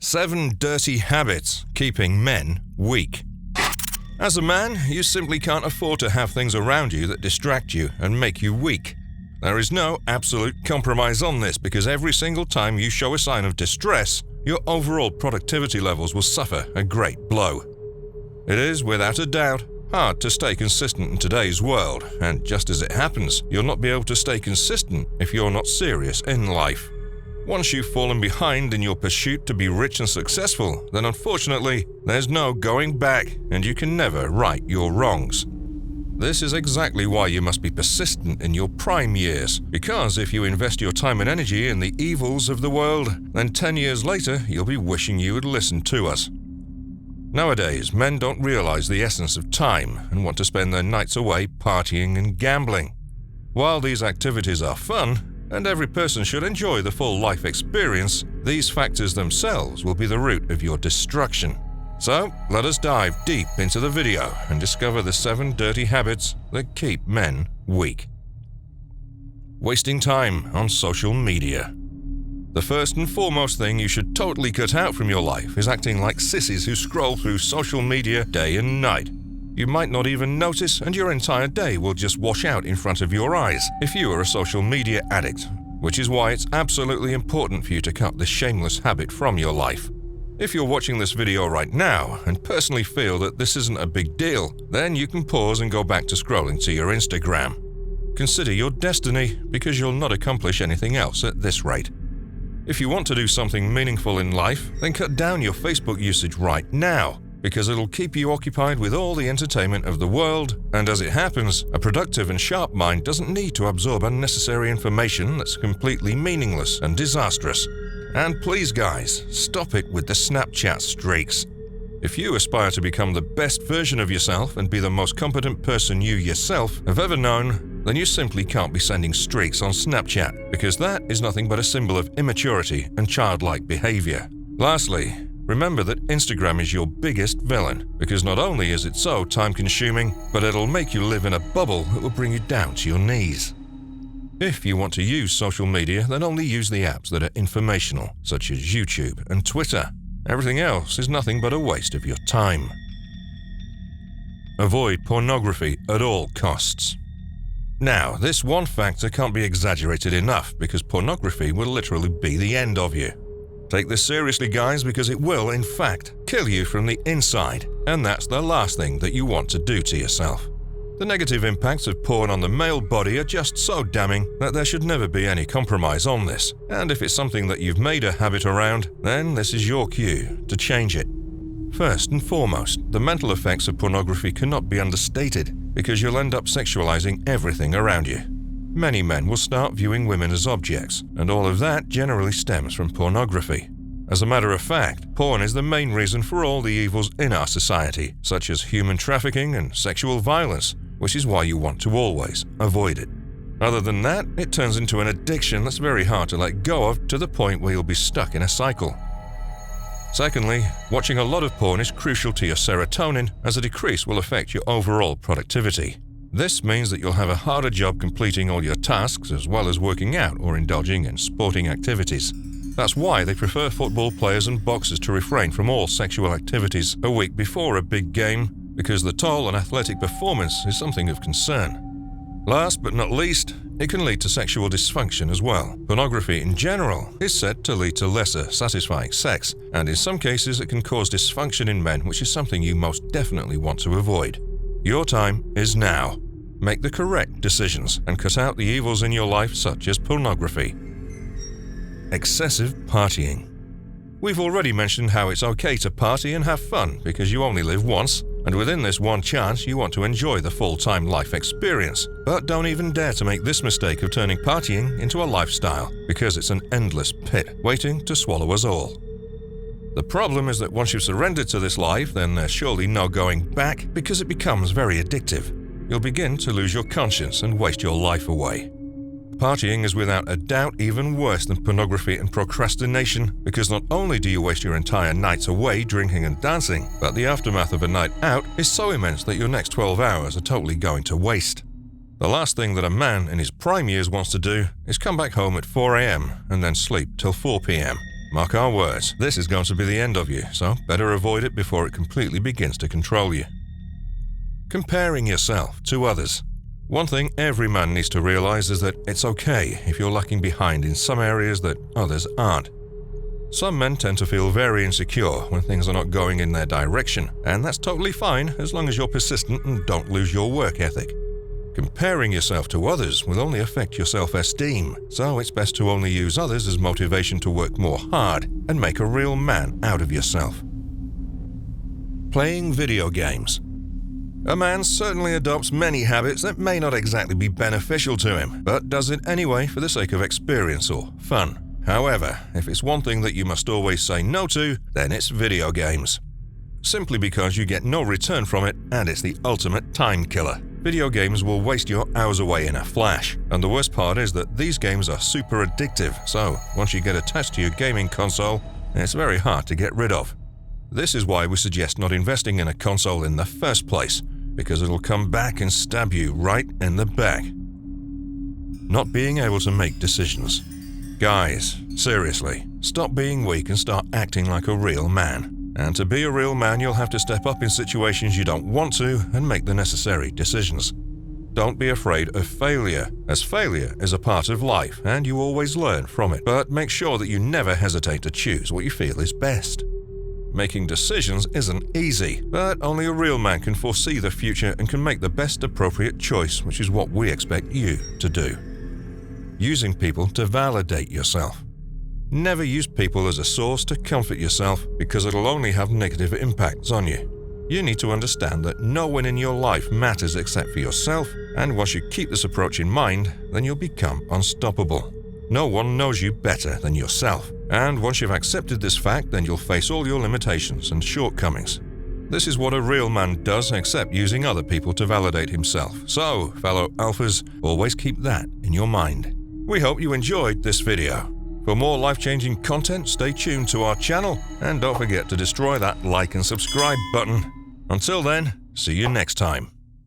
7 dirty habits keeping men weak. As a man, you simply can't afford to have things around you that distract you and make you weak. There is no absolute compromise on this because every single time you show a sign of distress, your overall productivity levels will suffer a great blow. It is, without a doubt, hard to stay consistent in today's world, and just as it happens, you'll not be able to stay consistent if you're not serious in life. Once you've fallen behind in your pursuit to be rich and successful, then unfortunately, there's no going back and you can never right your wrongs. This is exactly why you must be persistent in your prime years, because if you invest your time and energy in the evils of the world, then 10 years later you'll be wishing you had listened to us. Nowadays, men don't realize the essence of time and want to spend their nights away partying and gambling. While these activities are fun, and every person should enjoy the full life experience, these factors themselves will be the root of your destruction. So, let us dive deep into the video and discover the 7 dirty habits that keep men weak. Wasting time on social media. The first and foremost thing you should totally cut out from your life is acting like sissies who scroll through social media day and night. You might not even notice, and your entire day will just wash out in front of your eyes if you are a social media addict, which is why it's absolutely important for you to cut this shameless habit from your life. If you're watching this video right now and personally feel that this isn't a big deal, then you can pause and go back to scrolling to your Instagram. Consider your destiny, because you'll not accomplish anything else at this rate. If you want to do something meaningful in life, then cut down your Facebook usage right now, because it'll keep you occupied with all the entertainment of the world, and as it happens, a productive and sharp mind doesn't need to absorb unnecessary information that's completely meaningless and disastrous. And please guys, stop it with the Snapchat streaks. If you aspire to become the best version of yourself and be the most competent person you yourself have ever known, then you simply can't be sending streaks on Snapchat, because that is nothing but a symbol of immaturity and childlike behavior. Lastly, remember that Instagram is your biggest villain, because not only is it so time-consuming, but it'll make you live in a bubble that will bring you down to your knees. If you want to use social media, then only use the apps that are informational, such as YouTube and Twitter. Everything else is nothing but a waste of your time. Avoid pornography at all costs. Now, this one factor can't be exaggerated enough, because pornography will literally be the end of you. Take this seriously, guys, because it will, in fact, kill you from the inside, and that's the last thing that you want to do to yourself. The negative impacts of porn on the male body are just so damning that there should never be any compromise on this, and if it's something that you've made a habit around, then this is your cue to change it. First and foremost, the mental effects of pornography cannot be understated, because you'll end up sexualizing everything around you. Many men will start viewing women as objects, and all of that generally stems from pornography. As a matter of fact, porn is the main reason for all the evils in our society, such as human trafficking and sexual violence, which is why you want to always avoid it. Other than that, it turns into an addiction that's very hard to let go of, to the point where you'll be stuck in a cycle. Secondly, watching a lot of porn is crucial to your serotonin, as a decrease will affect your overall productivity. This means that you'll have a harder job completing all your tasks, as well as working out or indulging in sporting activities. That's why they prefer football players and boxers to refrain from all sexual activities a week before a big game, because the toll on athletic performance is something of concern. Last but not least, it can lead to sexual dysfunction as well. Pornography in general is said to lead to lesser satisfying sex, and in some cases it can cause dysfunction in men, which is something you most definitely want to avoid. Your time is now. Make the correct decisions and cut out the evils in your life, such as pornography. Excessive partying. We've already mentioned how it's okay to party and have fun, because you only live once, and within this one chance you want to enjoy the full-time life experience. But don't even dare to make this mistake of turning partying into a lifestyle, because it's an endless pit waiting to swallow us all. The problem is that once you've surrendered to this life, then there's surely no going back, because it becomes very addictive. You'll begin to lose your conscience and waste your life away. Partying is without a doubt even worse than pornography and procrastination, because not only do you waste your entire nights away drinking and dancing, but the aftermath of a night out is so immense that your next 12 hours are totally going to waste. The last thing that a man in his prime years wants to do is come back home at 4 a.m. and then sleep till 4 p.m. Mark our words, this is going to be the end of you, so better avoid it before it completely begins to control you. Comparing yourself to others. One thing every man needs to realize is that it's okay if you're lacking behind in some areas that others aren't. Some men tend to feel very insecure when things are not going in their direction, and that's totally fine as long as you're persistent and don't lose your work ethic. Comparing yourself to others will only affect your self-esteem, so it's best to only use others as motivation to work more hard and make a real man out of yourself. Playing video games. A man certainly adopts many habits that may not exactly be beneficial to him, but does it anyway for the sake of experience or fun. However, if it's one thing that you must always say no to, then it's video games. Simply because you get no return from it and it's the ultimate time killer. Video games will waste your hours away in a flash, and the worst part is that these games are super addictive, so once you get attached to your gaming console, it's very hard to get rid of. This is why we suggest not investing in a console in the first place, because it'll come back and stab you right in the back. Not being able to make decisions. Guys, seriously, stop being weak and start acting like a real man. And to be a real man, you'll have to step up in situations you don't want to and make the necessary decisions. Don't be afraid of failure, as failure is a part of life and you always learn from it. But make sure that you never hesitate to choose what you feel is best. Making decisions isn't easy, but only a real man can foresee the future and can make the best appropriate choice, which is what we expect you to do. Using people to validate yourself. Never use people as a source to comfort yourself because it'll only have negative impacts on you. You need to understand that no one in your life matters except for yourself, and once you keep this approach in mind, then you'll become unstoppable. No one knows you better than yourself, and once you've accepted this fact, then you'll face all your limitations and shortcomings. This is what a real man does except using other people to validate himself. So, fellow alphas, always keep that in your mind. We hope you enjoyed this video. For more life-changing content, stay tuned to our channel and don't forget to destroy that like and subscribe button. Until then, see you next time.